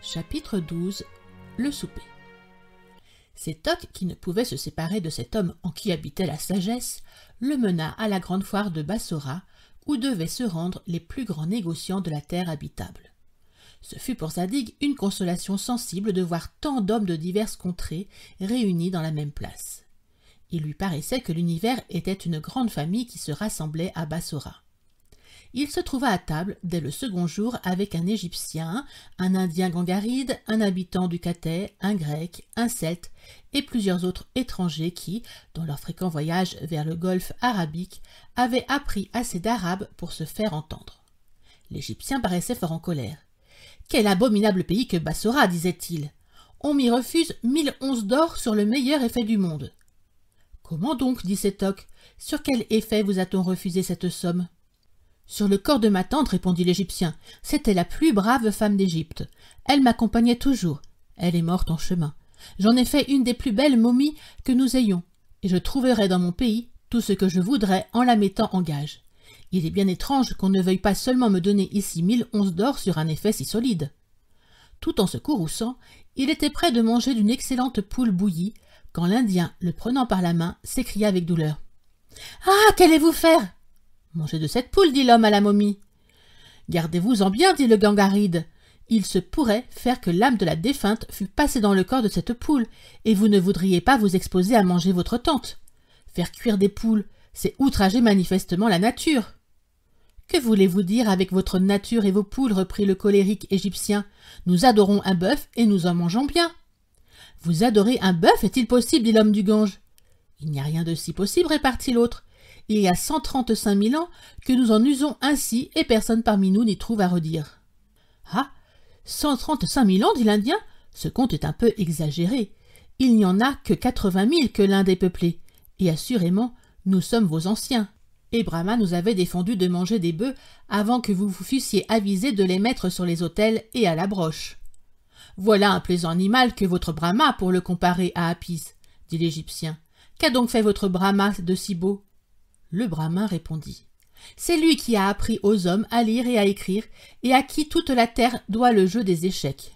Chapitre 12. Le souper. Sétoc, qui ne pouvait se séparer de cet homme en qui habitait la sagesse, le mena à la grande foire de Bassora, où devaient se rendre les plus grands négociants de la terre habitable. Ce fut pour Zadig une consolation sensible de voir tant d'hommes de diverses contrées réunis dans la même place. Il lui paraissait que l'univers était une grande famille qui se rassemblait à Bassora. Il se trouva à table dès le second jour avec un Égyptien, un Indien gangaride, un habitant du Cathai, un Grec, un Celte et plusieurs autres étrangers qui, dans leur fréquent voyage vers le golfe arabique, avaient appris assez d'arabe pour se faire entendre. L'Égyptien paraissait fort en colère. « Quel abominable pays que Bassora, disait-il. On m'y refuse 1000 onces d'or sur le meilleur effet du monde. »« Comment donc, dit Sétoc, sur quel effet vous a-t-on refusé cette somme ?»« Sur le corps de ma tante, répondit l'Égyptien. C'était la plus brave femme d'Égypte. Elle m'accompagnait toujours. Elle est morte en chemin. J'en ai fait une des plus belles momies que nous ayons, et je trouverai dans mon pays tout ce que je voudrais en la mettant en gage. Il est bien étrange qu'on ne veuille pas seulement me donner ici 1000 onces d'or sur un effet si solide. » Tout en se courrouçant, il était prêt de manger d'une excellente poule bouillie, quand l'Indien, le prenant par la main, s'écria avec douleur. « Ah, qu'allez-vous faire ?»« Manger de cette poule, dit l'homme à la momie. »« Gardez-vous-en bien, dit le gangaride. Il se pourrait faire que l'âme de la défunte fût passée dans le corps de cette poule, et vous ne voudriez pas vous exposer à manger votre tante. Faire cuire des poules, c'est outrager manifestement la nature. »« Que voulez-vous dire avec votre nature et vos poules, reprit le colérique Égyptien. Nous adorons un bœuf et nous en mangeons bien. »« Vous adorez un bœuf, est-il possible, dit l'homme du Gange. »« Il n'y a rien de si possible, répartit l'autre. Il y a 135 000 ans que nous en usons ainsi et personne parmi nous n'y trouve à redire. »« Ah, 135 000 ans, dit l'Indien, ce compte est un peu exagéré. Il n'y en a que 80 000 que l'Inde est peuplée, et assurément, nous sommes vos anciens. Et Brahma nous avait défendu de manger des bœufs avant que vous vous fussiez avisés de les mettre sur les autels et à la broche. Voilà un plaisant animal que votre Brahma pour le comparer à Apis, dit l'Égyptien. Qu'a donc fait votre Brahma de si beau? Le Brahmin répondit. C'est lui qui a appris aux hommes à lire et à écrire, et à qui toute la terre doit le jeu des échecs.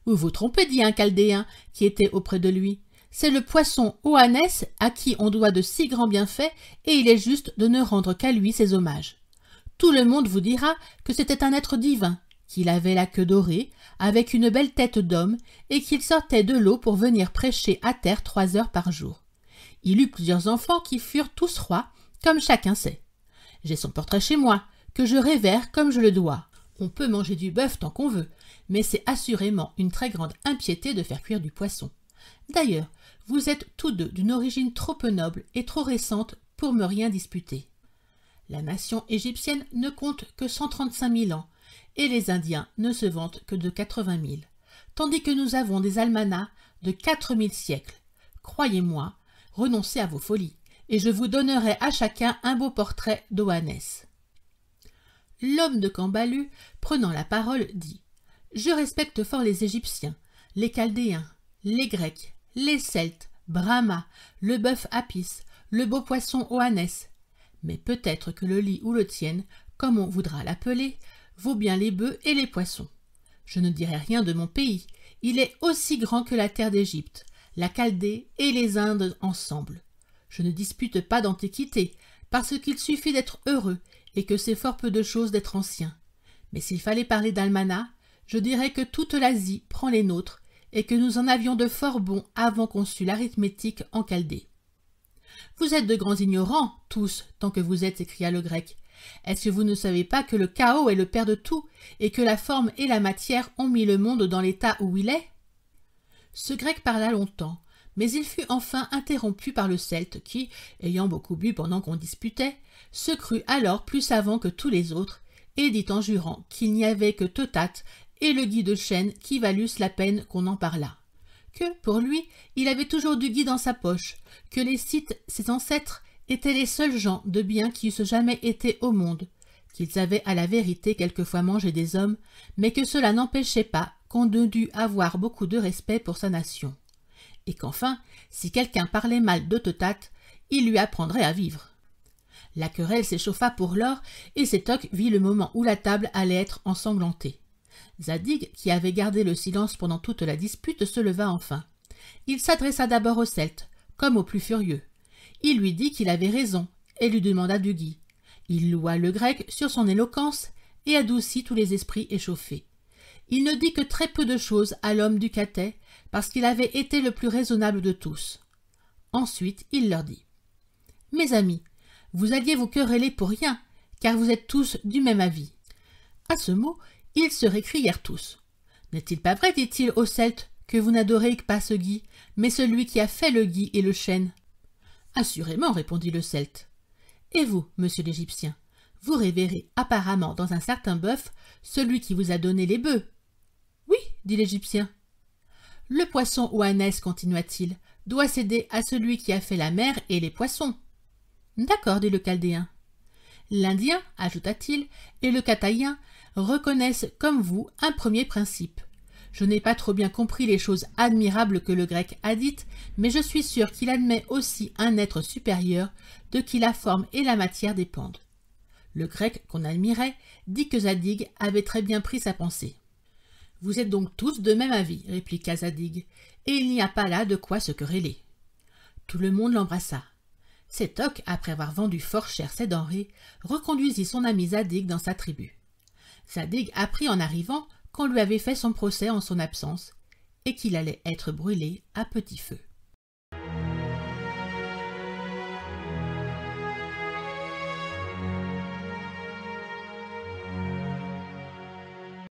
Vous vous trompez, dit un Chaldéen qui était auprès de lui. C'est le poisson Oannès à qui on doit de si grands bienfaits, et il est juste de ne rendre qu'à lui ses hommages. Tout le monde vous dira que c'était un être divin, qu'il avait la queue dorée, avec une belle tête d'homme, et qu'il sortait de l'eau pour venir prêcher à terre 3 heures par jour. Il eut plusieurs enfants qui furent tous rois, comme chacun sait. J'ai son portrait chez moi, que je révère comme je le dois. On peut manger du bœuf tant qu'on veut, mais c'est assurément une très grande impiété de faire cuire du poisson. D'ailleurs, vous êtes tous deux d'une origine trop peu noble et trop récente pour me rien disputer. La nation égyptienne ne compte que 135 000 ans, et les Indiens ne se vantent que de 80 000, tandis que nous avons des almanachs de 4000 siècles. Croyez-moi, renoncez à vos folies, et je vous donnerai à chacun un beau portrait d'Oannès. L'homme de Cambalu, prenant la parole, dit « Je respecte fort les Égyptiens, les Chaldéens, les Grecs, les Celtes, Brahma, le bœuf Apis, le beau poisson Oannès. Mais peut-être que le lit ou le tienne, comme on voudra l'appeler, vaut bien les bœufs et les poissons. Je ne dirai rien de mon pays, il est aussi grand que la terre d'Égypte, la Chaldée et les Indes ensemble. Je ne dispute pas d'antiquité, parce qu'il suffit d'être heureux, et que c'est fort peu de chose d'être ancien. Mais s'il fallait parler d'almanach, je dirais que toute l'Asie prend les nôtres, et que nous en avions de fort bons avant qu'on sût l'arithmétique en Chaldée. « Vous êtes de grands ignorants, tous, tant que vous êtes, s'écria le Grec. Est-ce que vous ne savez pas que le chaos est le père de tout, et que la forme et la matière ont mis le monde dans l'état où il est ?» Ce Grec parla longtemps, mais il fut enfin interrompu par le Celte qui, ayant beaucoup bu pendant qu'on disputait, se crut alors plus savant que tous les autres, et dit en jurant qu'il n'y avait que Totate et le gui de chêne qui valussent la peine qu'on en parlât, que, pour lui, il avait toujours du gui dans sa poche, que les Scythes, ses ancêtres, étaient les seuls gens de bien qui eussent jamais été au monde, qu'ils avaient à la vérité quelquefois mangé des hommes, mais que cela n'empêchait pas qu'on ne dût avoir beaucoup de respect pour sa nation. Et qu'enfin, si quelqu'un parlait mal de Totate, il lui apprendrait à vivre. La querelle s'échauffa pour lors, et Sétoc vit le moment où la table allait être ensanglantée. Zadig, qui avait gardé le silence pendant toute la dispute, se leva enfin. Il s'adressa d'abord au Celte, comme au plus furieux. Il lui dit qu'il avait raison, et lui demanda du gui. Il loua le Grec sur son éloquence et adoucit tous les esprits échauffés. Il ne dit que très peu de choses à l'homme du Catet, parce qu'il avait été le plus raisonnable de tous. Ensuite, il leur dit « Mes amis, vous alliez vous quereller pour rien, car vous êtes tous du même avis. » À ce mot, ils se récrièrent tous. « N'est-il pas vrai, dit-il aux Celtes, que vous n'adorez pas ce gui, mais celui qui a fait le gui et le chêne ?»« Assurément, répondit le Celte. « Et vous, monsieur l'Égyptien, vous révérez apparemment dans un certain bœuf celui qui vous a donné les bœufs. »« Oui, dit l'Égyptien. »« Le poisson Oannès, continua-t-il, doit céder à celui qui a fait la mer et les poissons. »« D'accord, dit le Chaldéen. »« L'Indien, ajouta-t-il, et le Cataïen reconnaissent comme vous un premier principe. Je n'ai pas trop bien compris les choses admirables que le Grec a dites, mais je suis sûr qu'il admet aussi un être supérieur de qui la forme et la matière dépendent. » Le Grec, qu'on admirait, dit que Zadig avait très bien pris sa pensée. « Vous êtes donc tous de même avis, répliqua Zadig, et il n'y a pas là de quoi se quereller. » Tout le monde l'embrassa. Sétoc, après avoir vendu fort cher ses denrées, reconduisit son ami Zadig dans sa tribu. Zadig apprit en arrivant qu'on lui avait fait son procès en son absence, et qu'il allait être brûlé à petit feu.